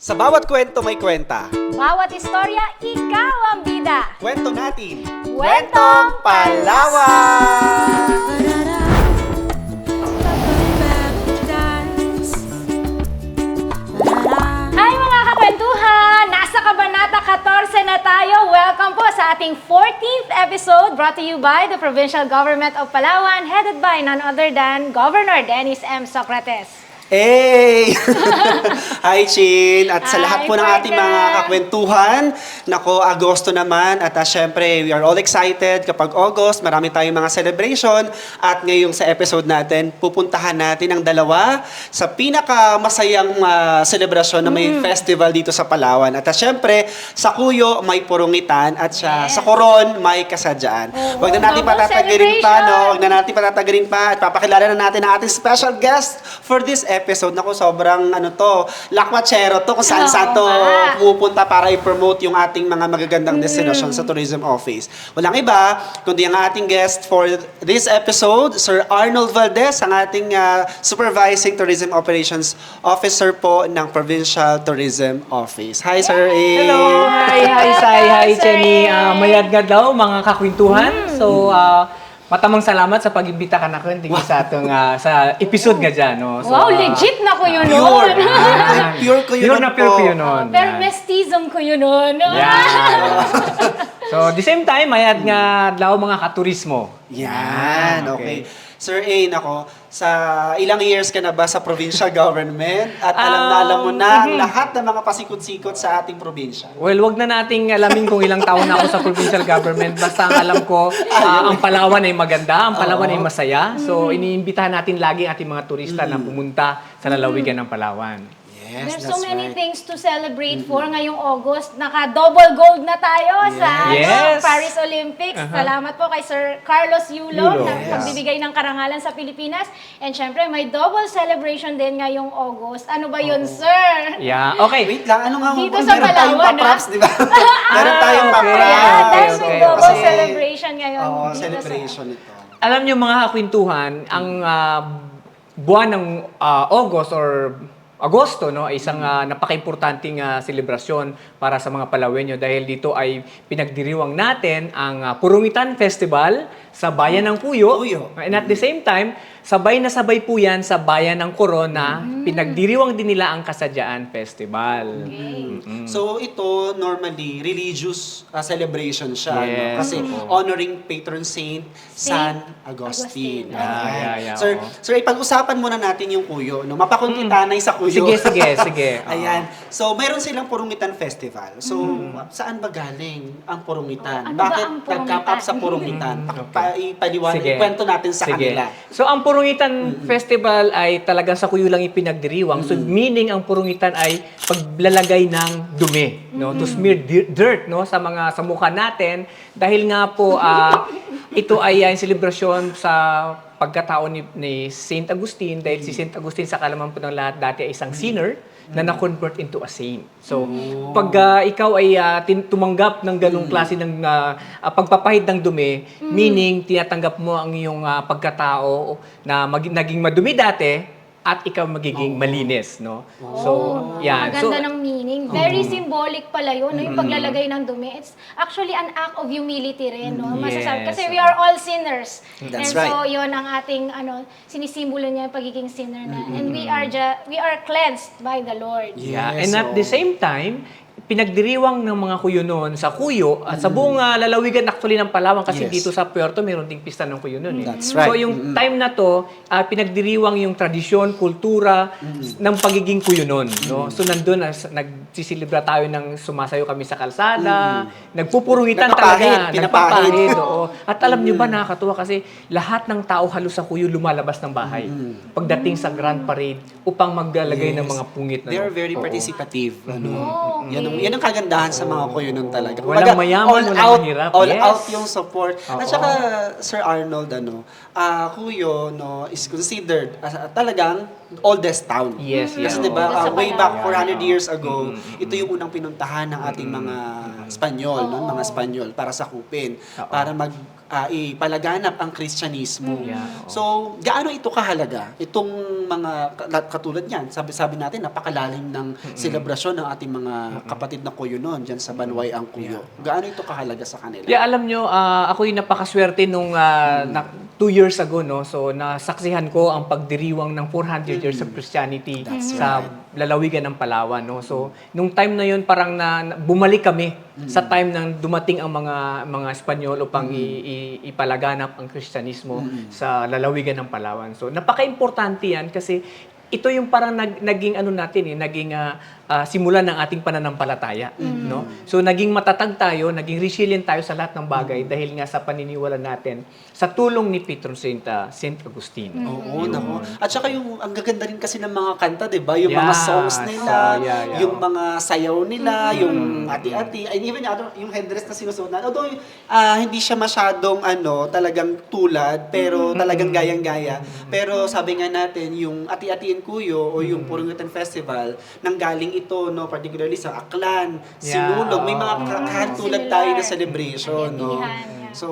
Sa bawat kwento may kwenta. Bawat istorya, ikaw ang bida. Kwento natin. Kwentong Palawan! Hi mga kakwentuhan! Nasa Kabanata 14 na tayo. Welcome po sa ating 14th episode brought to you by the Provincial Government of Palawan headed by none other than Governor Dennis M. Socrates. Hey! Hi, Chin! At sa Hi, lahat po ng ating partner! mga kakwentuhan, nako, Agosto naman. At syempre, we are all excited. Kapag August, marami tayong mga celebration. At ngayong sa episode natin, pupuntahan natin ang dalawa sa pinakamasayang celebration na may festival dito sa Palawan. At syempre, sa Kuyo, may purungitan. At Yes. sa Coron, may kasadyaan. Oo, Huwag na natin double patatagalin pa, celebration! no? Huwag na natin patatagalin pa. At papakilala na natin ang ating special guest for this episode. Naku, sobrang lakwachero to kung saan-saan to Oo nga. pupunta para i-promote yung ating mga magagandang destination sa Tourism Office. Walang iba, kundi ang ating guest for this episode, Sir Arnold Valdez, ang ating Supervising Tourism Operations Officer po ng Provincial Tourism Office. Hi, Sir A. Hello! Hi, Sai! Hi, Jenny! Mayad nga daw, mga kakwentuhan. So, matamang salamat sa pag-imbita ka na ko sa atong sa episode nga dyan. No? So, Wow, legit na ko yun Pure. nun. Pure ko yun Pure na pure ko yun nun. Pero Yan. mestizom ko yun nun. Yan. So, the same time, mayad nga daw mga katurismo. Yan, okay. Sir A, nako, sa ilang years ka na ba sa provincial government at alam mo na ang lahat ng mga pasikot-sikot sa ating probinsya? Well, wag na nating alamin kung ilang taon na ako sa provincial government. Basta ang alam ko, ang Palawan ay maganda, ang Palawan ay masaya. So, iniimbitahan natin lagi ang ating mga turista na pumunta sa lalawigan ng Palawan. Yes, There's so that's many right. things to celebrate for ngayong August. Naka-double gold na tayo sa Yes. Paris Olympics. Salamat po kay Sir Carlos Yulo na Yes. pagbibigay ng karangalan sa Pilipinas. And syempre, may double celebration din ngayong August. Ano ba yun, sir? Yeah, okay. Wait lang, ano nga? Dito meron sa tayong Palawan, pa-props, di ba? Meron tayong okay. pa-props. Ayan, dahil may okay. double Kasi- celebration ngayon. Oo, dito celebration ito. Alam niyo mga kakwentuhan, ang buwan ng August or Agosto, no, ay isang napaka-importanting selebrasyon para sa mga Palawenyo dahil dito ay pinagdiriwang natin ang Purungitan Festival sa Bayan ng Puyo. And at the same time, sabay na sabay po yan sa Bayan ng Corona, pinagdiriwang din nila ang Kasadyaan Festival. So ito normally religious celebration siya, no? Yes. Kasi honoring patron saint San Agustin. Agustin. Yeah, Sir, oo. sir, ipag-usapan muna natin yung Kuyo, no? Mapakuntitanay sa Kuyo. Sige. Ayan. So, mayroon silang Purungitan Festival. So, saan ba galing ang Purungitan? Ano ba Bakit ang Purungitan? nag-come up sa Purungitan? Ipaliwanag, Sige. ikwento natin sa kanila. So, ang Purungitan Festival ay talagang sa Kuyo lang ipinagdiriwang. So, meaning ang Purungitan ay paglalagay ng dumi, no? To smear dirt, no? Sa mukha natin. Dahil nga po, ito ay ang selebrasyon sa pagkatao ni Saint Agustin. Dahil si Saint Agustin, sa kalaman po ng lahat, dati ay isang sinner na na-convert into a saint. So, pag ikaw ay tumanggap ng ganung klase ng pagpapahid ng dumi, meaning tinatanggap mo ang iyong pagkatao na naging madumi dati at ikaw magiging malinis, no? So, yan. Maganda ng meaning. Very symbolic pala yun, no? Yung paglalagay ng dumi. It's actually an act of humility rin, no? Masasabi. Yes. Kasi we are all sinners. That's And so, right. yun ang ating, sinisimbolo niya yung pagiging sinner na. And we are cleansed by the Lord. Yeah, Yes, and at the same time, pinagdiriwang ng mga Kuyo noon sa Kuyo at sa buong lalawigan actually ng Palawan kasi Yes. dito sa Puerto meron ding pista ng Kuyo noon. That's right. So yung time na to, pinagdiriwang yung tradisyon, kultura ng pagiging Kuyo noon. No? So nandun, nagsisilibra tayo ng sumasayo kami sa kalsada, nagpupurungitan talaga. Pinapahid. Oo. At alam nyo ba, nakakatuwa kasi lahat ng tao halos sa Kuyo lumalabas ng bahay pagdating sa Grand Parade upang maglalagay ng mga pungit. They are very participative. Yan ang kagandahan sa mga Kuyo nun talaga. Walang mayaman, walang mahirap. All Yes. out yung support. At Oo. saka, Sir Arnold, Kuyo, is considered as talagang oldest town. Yes, Kasi yes. di ba, Sa way Palawan. back 400 Yeah. years ago, ito yung unang pinuntahan ng ating mga Espanyol, no? Mga Espanyol, para sakupin, Oo. para ipalaganap ang Kristyanismo. Yeah, oo. So, gaano ito kahalaga? Itong mga katulad niyan, sabi natin, napakalalim ng selebrasyon ng ating mga kapatid na Kuyo noon dyan sa Banway ang Kuyo. Gaano ito kahalaga sa kanila? Yeah, alam nyo, ako yung napakaswerte nung 2 years ago, no? So, nasaksihan ko ang pagdiriwang ng 400 years of Christianity sa lalawigan ng Palawan, no? So, nung time na yun, parang bumalik kami sa time nang dumating ang mga Espanyol upang ipalaganap ang Kristyanismo sa lalawigan ng Palawan. So, napaka-importante yan kasi ito yung parang naging ano natin naging simulan ng ating pananampalataya, no? So naging matatag tayo, naging resilient tayo sa lahat ng bagay dahil nga sa paniniwala natin sa tulong ni Patron Saint Agustin. Oo, nako. At saka yung ang gaganda rin kasi ng mga kanta, 'di ba? Yung mga Yeah. songs nila, Yeah. yung mga sayaw nila, yung ati-ati, and even yung headdress na sinusuot na. Although hindi siya masyadong talagang tulad, pero talagang gayang-gaya. Pero sabi nga natin, yung Ati-Atiin Kuyo o yung Purungutan Festival, nanggaling ito, no, particularly sa Aklan, Yeah. Sinulog, may mga katulad tayo na celebration, no. Ati-atihan, yeah. So,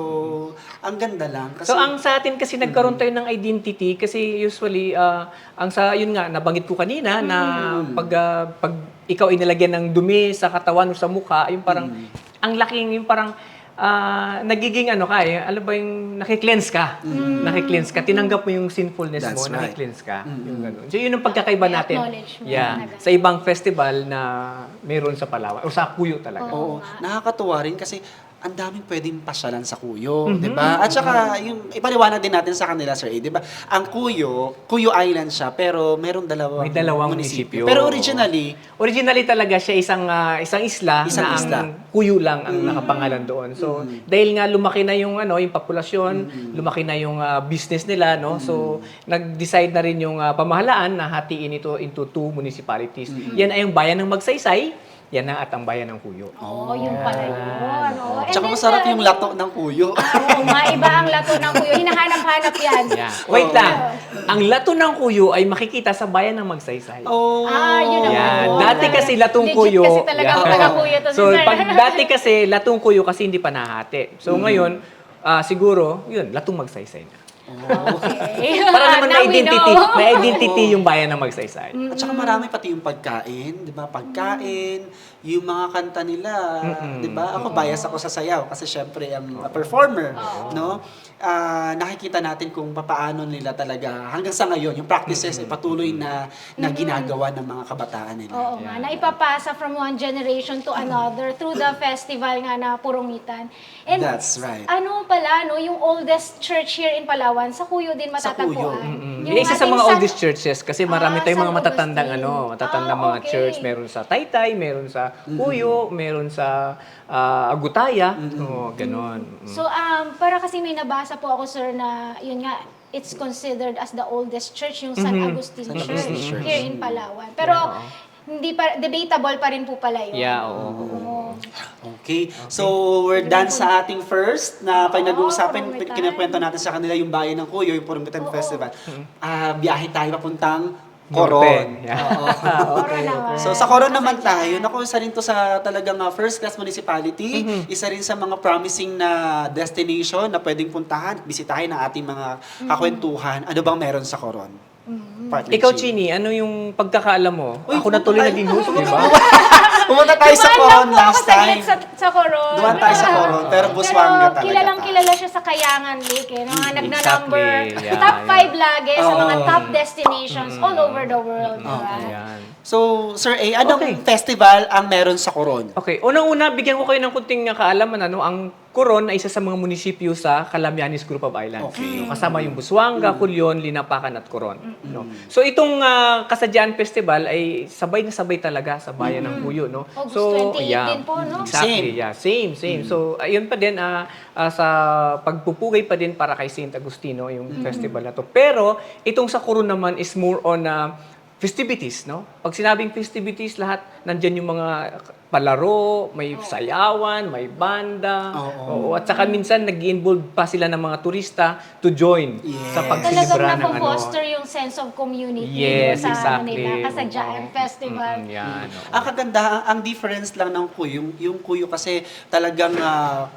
ang ganda lang kasi So ang sa atin kasi nagkaroon tayo ng identity kasi usually ang sa yun nga nabanggit ko kanina na pag ikaw inilagyan ng dumi sa katawan o sa mukha, yung parang ang laking yung parang nagiging ano ka alam ba yung nakikleanse ka. Nakikleanse ka, tinanggap mo yung sinfulness That's mo, right. nakikleanse ka. Yung ganun. So yun ang pagkakaiba May natin. acknowledgement Yeah. talaga. Sa ibang festival na meron sa Palawan o sa Kuyo talaga. Oo, nakakatuwa rin kasi ang daming pwedeng pasyalan sa Kuyo, 'di ba? At saka yung ipaliwanag din natin sa kanila, Sir A, 'di ba? Ang Kuyo Island siya, pero merong May dalawang munisipyo. Pero originally talaga siya isang isla Isang na isla. ang Kuyo lang ang nakapangalan doon. So dahil nga lumaki na yung yung populasyon, lumaki na yung business nila, no. So nag-decide na rin yung pamahalaan na hatiin ito into 2 municipalities. Yan ay yung bayan ng Magsaysay, yan na at ang bayan ng Kuyo. Oo, yun pala yun. Oo. And Tsaka then, masarap sir, yung lato ng Kuyo. Oo, maiba ang lato ng Kuyo. Hinahanap-hanap yan. Yeah. Wait lang. Ang lato ng Kuyo ay makikita sa bayan ng Magsaysay. Oh. Yun naman. Yan. Oo. Dati kasi latong Legit kuyo. kasi talaga Yeah. taga-Kuyo to si So, sir. pag dati kasi latong kuyo kasi hindi pa nahati. So, ngayon, siguro, yun, latong Magsaysay na. Okay. Para naman Now may we identity. know. May identity yung bayan ng Magsaysay. At saka marami pati yung pagkain, 'di ba? Pagkain, yung mga kanta nila, 'di ba? Ako bias ako sa sayaw kasi syempre ang performer, no? Nakikita natin kung paano nila talaga hanggang sa ngayon yung practices ay patuloy na ginagawa ng mga kabataan nila. Oo nga, naipapasa from one generation to another through the festival nga na Purungitan. And That's right. ano pala, no, yung oldest church here in Palawan, sa Kuyo din matatagpuan. Yung Isa sa ating mga oldest churches kasi marami tayong mga San matatandang Agustin. matatandang mga Okay. church. Meron sa Taytay, meron sa Kuyo, meron sa Agutaya. So, ganon. So, para kasi may nabasa po ako, sir, na yun nga, it's considered as the oldest church, yung San Agustin San Church, Agustin Church. here in Palawan. Pero, hindi pa, debatable pa rin po pala yun. Yeah, oo. Oo. Okay. So, we're done sa ating first na pinag-uusapan, Purungitan. kinakwento natin sa kanila yung bayan ng Kuyo, yung Purungitan Festival. Biyahe tayo papuntang Norte. Coron. Yeah. Oo. Coron naman. So, sa Coron naman tayo, naku, isa rin to sa talagang first class municipality, isa rin sa mga promising na destination na pwedeng puntahan, bisitahin ng ating mga kakwentuhan. Ano bang meron sa Coron? Partner Ikaw, Chi. Chini, ano yung pagkakaalam mo? Uy, Ako na tuloy pumunta naging tayo. host, di ba? Pumunta tayo sa Dumaan Coron lang po ako last saglit time. sa Coron. Dumaan tayo sa Coron, pero Busuanga talaga kilalang tayo. kilala siya sa Kayangan Lake. Mga nagna-number, Exactly. Yeah, top 5 yeah. lagi sa mga Oo. top destinations all over the world. Diba? Ayan. So, Sir A, anong Okay. festival ang meron sa Coron? Okay, unang-una, bigyan ko kayo ng kunting kaalaman. Ang Coron ay isa sa mga munisipyo sa Calamianes Group of Islands. Okay. Kasama yung Busuanga, Culion, Linapacan at Coron. No? So itong Kasadyaan Festival ay sabay na sabay talaga sa bayan ng Cuyo. No? August So, 28 din po, no? Exactly, yeah. Same. So, ayun pa din, sa pagpupugay pa din para kay Saint Agustino yung festival na to. Pero, itong sa Coron naman is more on festivities, no? pag sinabing festivities, lahat, nandyan yung mga palaro, may sayawan, may banda. Oo, at saka minsan nag-involve pa sila ng mga turista to join sa Yes. pagsilibra Talagang ng napo-foster yung sense of community Yes, sa exactly. Manila, Kasadyaan Festival. Yan. oo. Ang kagandahan, ang difference lang ng kuyo, yung kuyo kasi talagang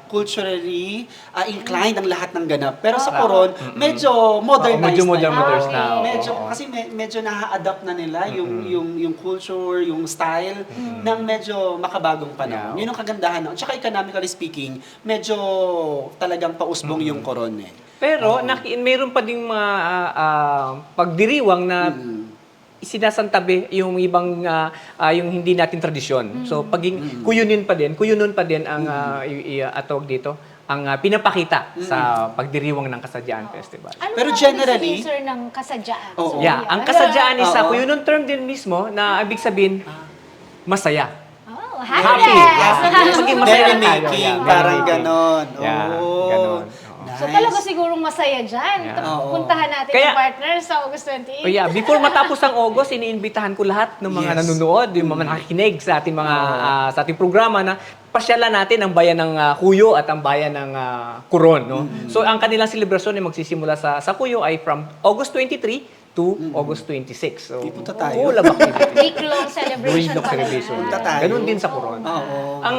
culturally inclined ang lahat ng ganap. Pero sa Coron, medyo modernized medyo modernized na. na, oo. Medyo, kasi medyo na-adapt na nila yung culture, yung style ng medyo makabagong panahon. Yeah. Yun ang kagandahan. No? Tsaka economically speaking, medyo talagang pausbong yung Coron eh. Pero mayroon pa ding mga pagdiriwang na sinasantabi yung ibang yung hindi natin tradisyon. So paging kuyunin pa din ang atawag dito ang pinapakita sa pagdiriwang ng Kasadyaan Festival. Ano Pero ba ang generally- ibig sabihin, sir, ng Kasadyaan? Oo. Yeah, ang Kasadyaan is Oo. kuyunon term din mismo na ibig sabihin masaya. Oh, Happy. happiness! Yeah. Maging masaya Merry na tayo. making, Yeah, parang merry making. ganon. Yeah, Oh. ganon. Oo. So talaga sigurong masaya dyan. Yeah. Oo. Puntahan natin Kaya- yung partners sa August 28. Oh yeah, before matapos ang August, iniimbitahan ko lahat ng mga Yes. nanonood, yung mga nakikinig sa ating mga sa ating programa na pasyalan natin ang bayan ng Cuyo at ang bayan ng Coron, no? So ang kanilang selebrasyon ay magsisimula sa Cuyo ay from August 23 to August 26. So, Di punta tayo. full of activity. Week-long celebration Week-long pala celebration. yan. Punta tayo. Ganun din sa Coron. Oo. Ang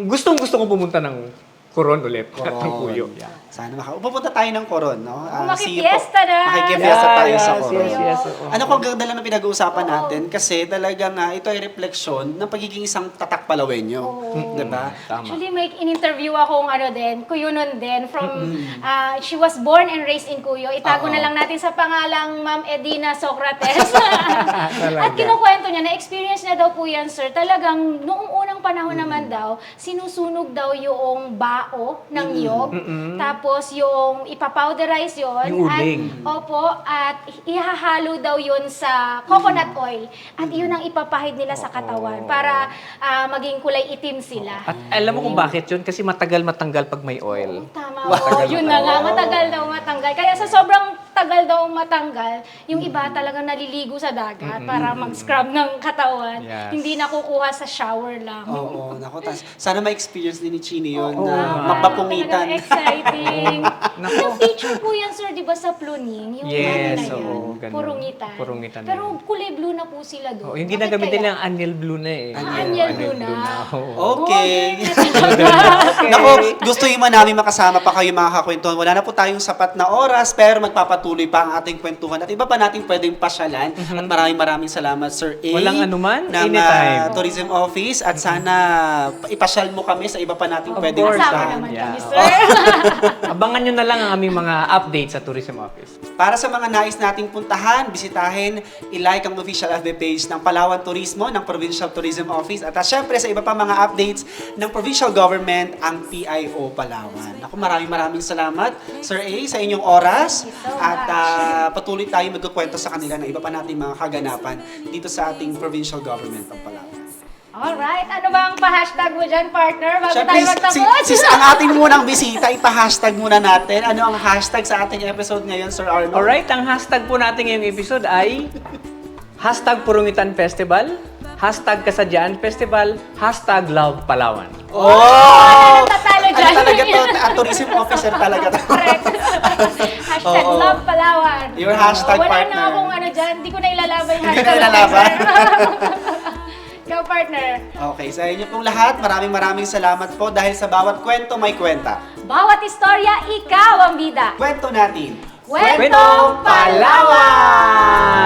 gustong-gusto ko pumunta ng Coron ulit at ng Coron. Cuyo. Yeah. Sana pupunta tayo ng Coron, no? Makifiesta na! Makifiesta tayo sa Yes, Coron. yes, oo. Ano kung ganda lang na pinag-uusapan natin kasi talagang ito ay refleksyon ng pagiging isang tatak Palawenyo. Diba? Tama. Actually, may in-interview akong Kuyunon din from, she was born and raised in Cuyo. Itago na lang natin sa pangalang Ma'am Edina Socrates. At kinukwento niya, na-experience niya daw po yan, sir. Talagang noong unang panahon naman daw, sinusunog daw yung bao ng niyog. Tapos yung ipapowderize yon Yung uling. at ihahalo daw yun sa coconut oil. At yun ang ipapahid nila sa katawan para maging kulay itim sila. At alam mo kung bakit yun? Kasi matagal matanggal pag may oil. Tama. Matagal Yun na nga, matagal daw matanggal. Kaya sa sobrang tagal daw matanggal, yung iba talagang naliligo sa dagat para mag-scrub ng katawan. Yes. Hindi nakukuha sa shower lang. Oo, naku. Sana ma-experience din ni Chini yun Oo. na mapapungitan. Talagang exciting. Naku. Yung feature po yan, sir, di ba sa Pluning? Yung Yes, ano na yan, oo, ganun. Purungitan. Purungitan na Pero yun. kulay blue na po sila doon. Oh, yung Bakit ginagamit kaya? nila ang Aniel Blue na eh. Aniel Blue na. Oo. Okay. Okay. Naku, gusto mo namin makasama pa kayo mga kakwentuhan. Wala na po tayong sapat na oras, pero magpapatuloy pa ang ating kwentuhan. At iba pa natin pwedeng pasyalan. At maraming salamat, Sir A. Walang anuman, ng anytime. Tourism Office. At sana ipasyal mo kami sa iba pa nating Of pwedeng course. Kasama puntahan. naman Yeah. kami, sir. Abangan nyo na lang ang aming mga updates sa Tourism Office. Para sa mga nais nating puntahan, bisitahin, i-like ang official FB page ng Palawan Turismo, ng Provincial Tourism Office, at syempre sa iba pa mga updates ng Provincial Government, ang PIO Palawan. Ako, maraming salamat, Sir A, sa inyong oras. Thank you so At much. patuloy tayo magkukwento sa kanila ng iba pa nating mga kaganapan dito sa ating Provincial Government ng Palawan. Alright, ano ba ang pa-hashtag mo dyan, partner? Bago Siyempre, tayo magtapos. sis, ang ating munang bisita, ipa-hashtag muna natin. Ano ang hashtag sa ating episode ngayon, Sir Arnold? Alright, ang hashtag po natin ngayong episode ay hashtag Purungitan Festival, hashtag Kasadyaan Festival, hashtag Love Palawan. Oh! Tatalo Ano dyan. talaga to? Tourism officer talaga to. Correct. Hashtag Oo. Love Palawan. Your hashtag Wala partner. na akong ano dyan. Hindi ko na ilalaban yung Hindi hashtag. na ilalaban? Ikaw, partner. Okay, sa inyo pong lahat, maraming salamat po dahil sa bawat kwento may kwenta. Bawat istorya, ikaw ang bida. Kwento natin. Kwento Kwentong Palawan!